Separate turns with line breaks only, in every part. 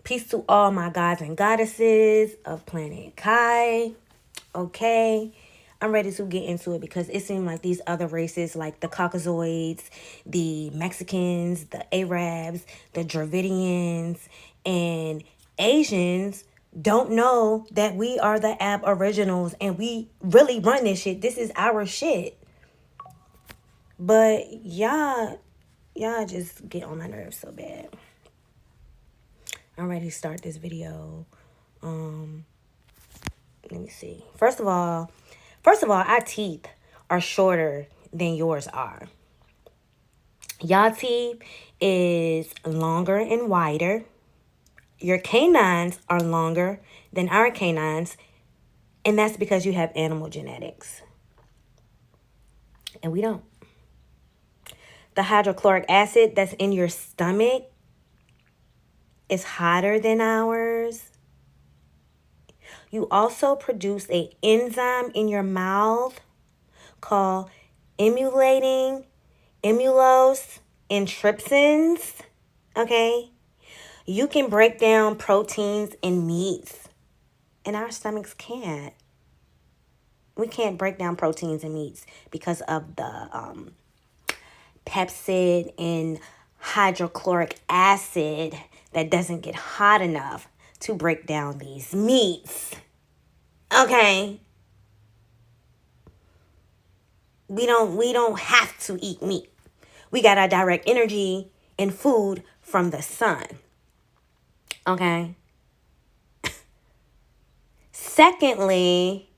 Peace to all my gods and goddesses of planet Kai. Okay. I'm ready to get into it because it seemed like these other races, like the Caucasoids, the Mexicans, the Arabs, the Dravidians, and Asians, don't know that we are the Aboriginals and we really run this shit. This is our shit. But y'all just get on my nerves so bad. I'm ready to start this video. Let me see. First of all, our teeth are shorter than yours are. Y'all teeth is longer and wider. Your canines are longer than our canines, and that's because you have animal genetics. And we don't. The hydrochloric acid that's in your stomach is hotter than ours. You also produce an enzyme in your mouth called emulating amylose and trypsins. Okay? You can break down proteins in meats, and our stomachs can't. We can't break down proteins in meats because of the pepsid and hydrochloric acid that doesn't get hot enough to break down these meats. Okay? We don't have to eat meat. We got our direct energy and food from the sun. Okay? Secondly,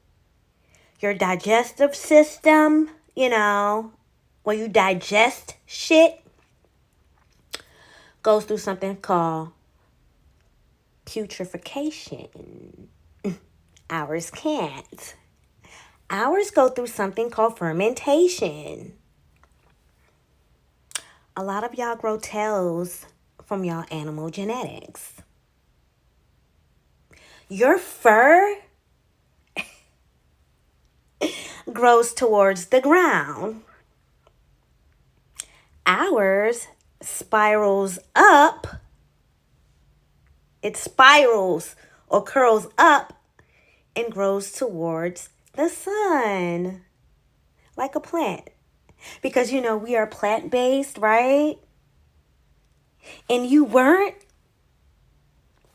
your digestive system, where you digest shit, goes through something called putrefaction. Ours can't. Ours go through something called fermentation. A lot of y'all grow tails from y'all animal genetics. Your fur grows towards the ground. Ours spirals up. It spirals or curls up and grows towards the sun, like a plant. Because, we are plant-based, right? And you weren't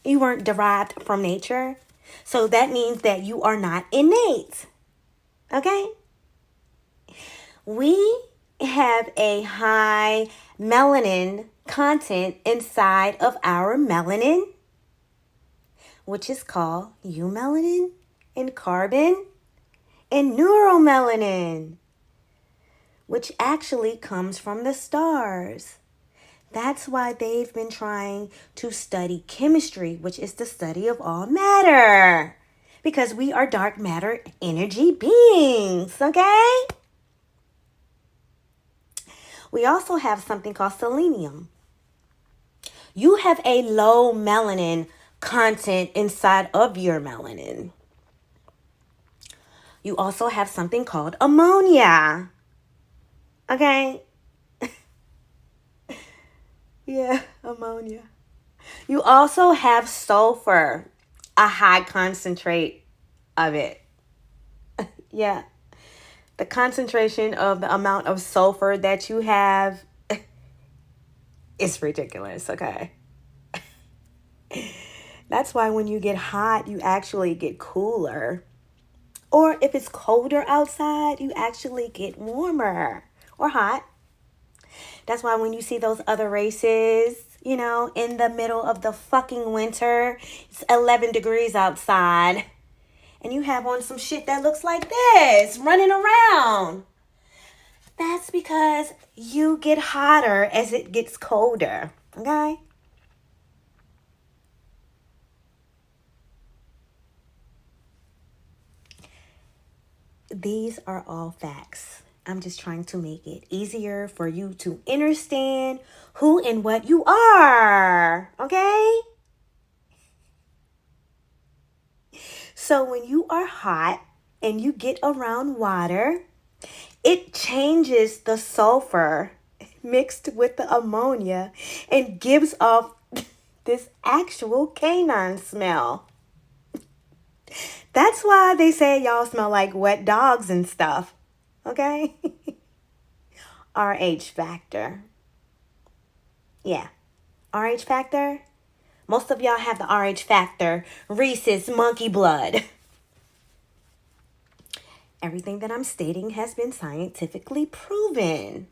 derived from nature. So that means that you are not innate. Okay? We have a high melanin content inside of our melanin, which is called eumelanin and carbon and neuromelanin, which actually comes from the stars. That's why they've been trying to study chemistry, which is the study of all matter. Because we are dark matter energy beings, okay? We also have something called selenium. You have a low melanin content inside of your melanin. You also have something called ammonia. Okay? Yeah, ammonia. You also have sulfur, a high concentrate of it. Yeah. The concentration of the amount of sulfur that you have is ridiculous, okay? That's why when you get hot, you actually get cooler. Or if it's colder outside, you actually get warmer or hot. That's why when you see those other races, in the middle of the fucking winter, it's 11 degrees outside, and you have on some shit that looks like this, running around. That's because you get hotter as it gets colder, okay? These are all facts. I'm just trying to make it easier for you to understand who and what you are, okay? So when you are hot and you get around water, it changes the sulfur mixed with the ammonia and gives off this actual canine smell. That's why they say y'all smell like wet dogs and stuff. Okay? RH factor. Yeah. RH factor. Most of y'all have the RH factor. Rhesus monkey blood. Everything that I'm stating has been scientifically proven.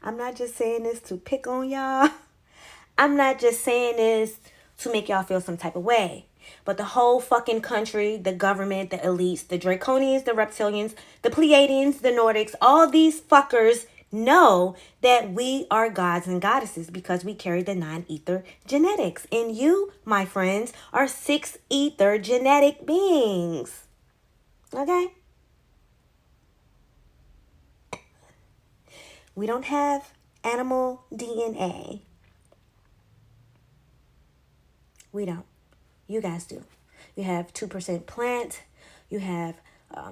I'm not just saying this to pick on y'all. I'm not just saying this to make y'all feel some type of way. But the whole fucking country, the government, the elites, the draconians, the reptilians, the Pleiadians, the Nordics, all these fuckers know that we are gods and goddesses because we carry the 9-ether genetics. And you, my friends, are 6-ether genetic beings. Okay? We don't have animal DNA. We don't. You guys do. You have 2% plant. You have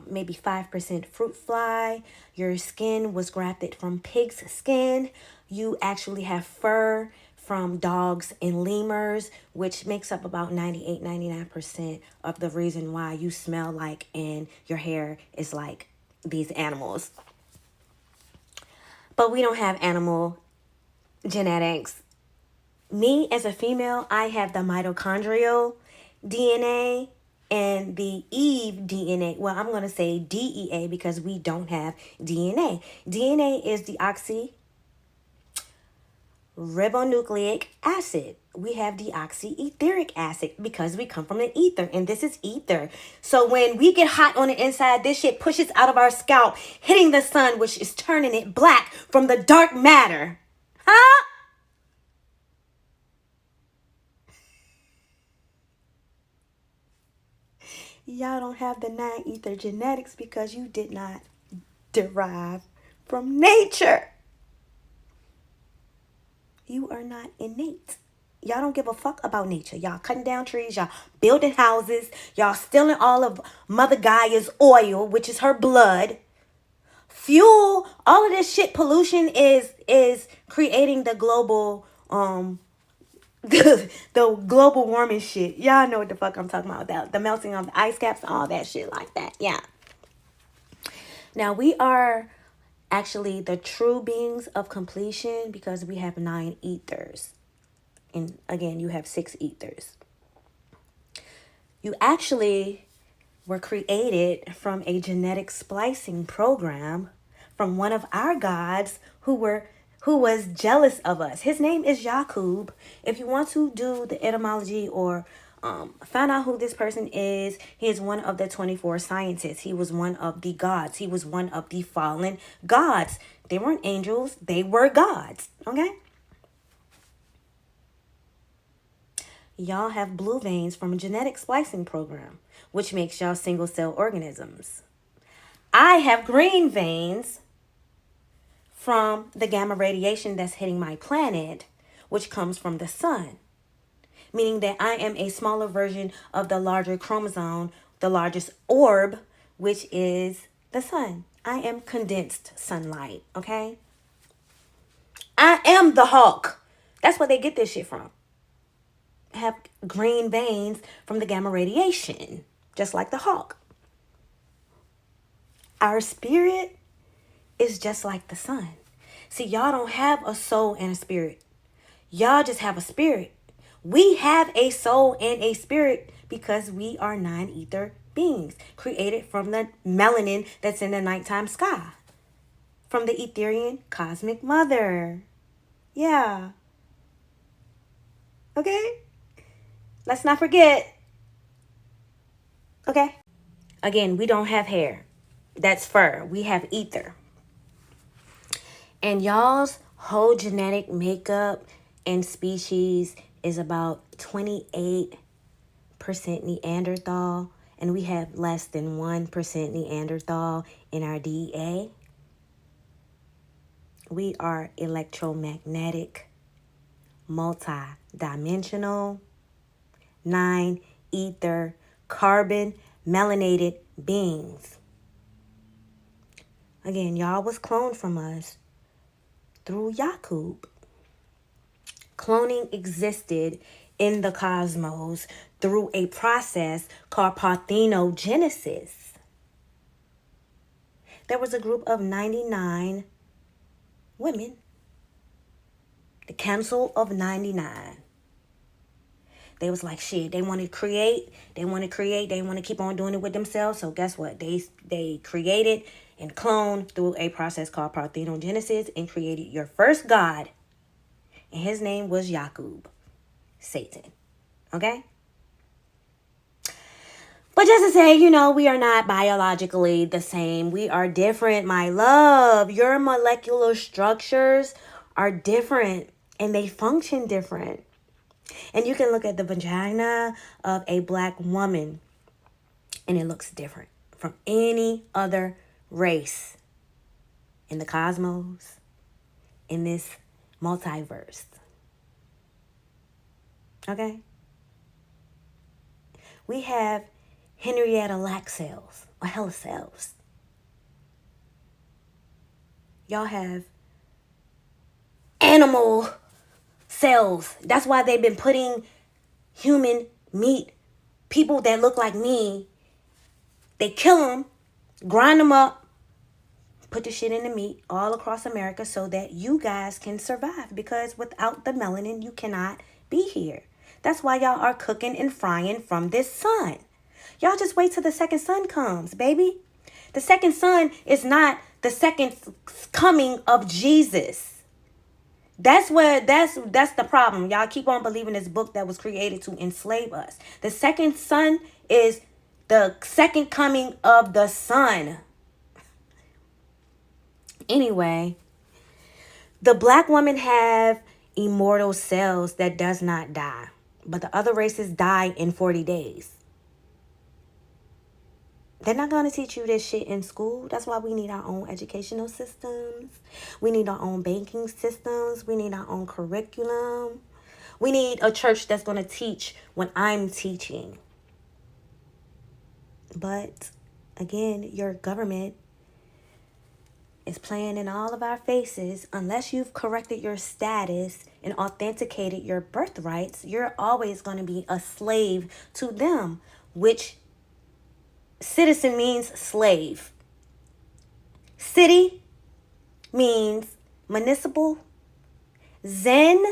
maybe 5% fruit fly. Your skin was grafted from pig's skin. You actually have fur from dogs and lemurs, which makes up about 98-99% of the reason why you smell like and your hair is like these animals. But we don't have animal genetics. Me as a female, I have the mitochondrial DNA and the Eve DNA. Well, I'm going to say DEA because we don't have DNA. DNA is deoxyribonucleic acid. We have deoxyetheric acid because we come from the ether, and this is ether. So when we get hot on the inside, this shit pushes out of our scalp, hitting the sun, which is turning it black from the dark matter. Huh? Y'all don't have the 9-ether genetics because you did not derive from nature. You are not innate. Y'all don't give a fuck about nature. Y'all cutting down trees. Y'all building houses. Y'all stealing all of Mother Gaia's oil, which is her blood. Fuel. All of this shit pollution is creating the global the global warming shit. Y'all know what the fuck I'm talking about. The melting of the ice caps, all that shit like that. Yeah. Now we are actually the true beings of completion because we have 9 ethers. And again, you have 6 ethers. You actually were created from a genetic splicing program from one of our gods who was jealous of us. His name is Yakub. If you want to do the etymology or find out who this person is, he is one of the 24 scientists. He was one of the gods. He was one of the fallen gods. They weren't angels. They were gods. Okay? Y'all have blue veins from a genetic splicing program, which makes y'all single cell organisms. I have green veins from the gamma radiation that's hitting my planet, which comes from the sun, meaning that I am a smaller version of the larger chromosome, the largest orb, which is the sun. I am condensed sunlight, okay? I am the Hulk. That's where they get this shit from. I have green veins from the gamma radiation, just like the Hulk. Our spirit is just like the sun. See, y'all don't have a soul and a spirit. Y'all just have a spirit. We have a soul and a spirit because we are 9-ether beings created from the melanin that's in the nighttime sky. From the Etherian cosmic mother. Yeah. Okay? Let's not forget. Okay? Again, we don't have hair. That's fur. We have ether. And y'all's whole genetic makeup and species is about 28% Neanderthal. And we have less than 1% Neanderthal in our DEA. We are electromagnetic, multi-dimensional, 9-ether, carbon, melanated beings. Again, y'all was cloned from us through Yakub. Cloning existed in the cosmos through a process called parthenogenesis. There was a group of 99 women, the Council of 99. They was like, shit, they want to create, they want to keep on doing it with themselves. So guess what? They created and cloned through a process called parthenogenesis and created your first god. And his name was Yakub, Satan. Okay? But just to say, we are not biologically the same. We are different, my love. Your molecular structures are different and they function different. And you can look at the vagina of a black woman and it looks different from any other race in the cosmos, in this multiverse. Okay? We have Henrietta Lacks cells or Hella cells. Y'all have animal cells. That's why they've been putting human meat. People that look like me, they kill them, grind them up, put the shit in the meat all across America so that you guys can survive. Because without the melanin, you cannot be here. That's why y'all are cooking and frying from this sun. Y'all just wait till the second sun comes, baby. The second son is not the second coming of Jesus. That's the problem. Y'all keep on believing this book that was created to enslave us. The second son is the second coming of the Son. Anyway, the black women have immortal cells that does not die. But the other races die in 40 days. They're not going to teach you this shit in school. That's why we need our own educational systems. We need our own banking systems. We need our own curriculum. We need a church that's going to teach when I'm teaching. But, again, your government is playing in all of our faces. Unless you've corrected your status and authenticated your birthrights, you're always going to be a slave to them, which citizen means slave. City means municipal. Zen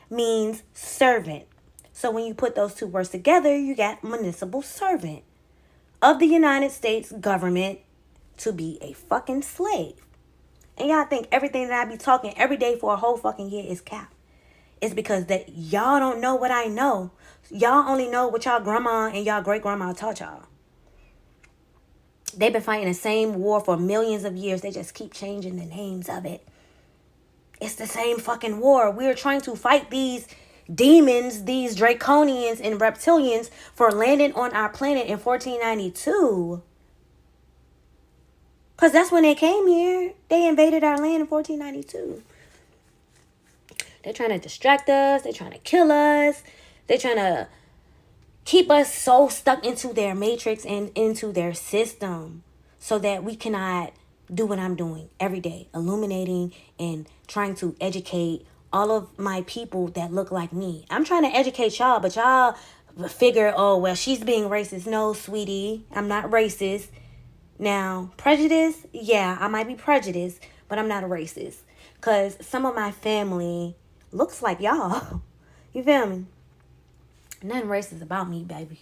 means servant. So when you put those two words together, you got municipal servant of the United States government to be a fucking slave. And y'all think everything that I be talking every day for a whole fucking year is cap. It's because that y'all don't know what I know. Y'all only know what y'all grandma and y'all great grandma taught y'all. They've been fighting the same war for millions of years. They just keep changing the names of it. It's the same fucking war. We're trying to fight these demons, these draconians and reptilians for landing on our planet in 1492. Because that's when they came here. They invaded our land in 1492. They're trying to distract us. They're trying to kill us. They're trying to keep us so stuck into their matrix and into their system so that we cannot do what I'm doing every day, illuminating and trying to educate all of my people that look like me. I'm trying to educate y'all, but y'all figure, oh, well, she's being racist. No, sweetie, I'm not racist. Now, prejudice, yeah, I might be prejudiced, but I'm not a racist. Because some of my family looks like y'all. You feel me? Nothing racist about me, baby.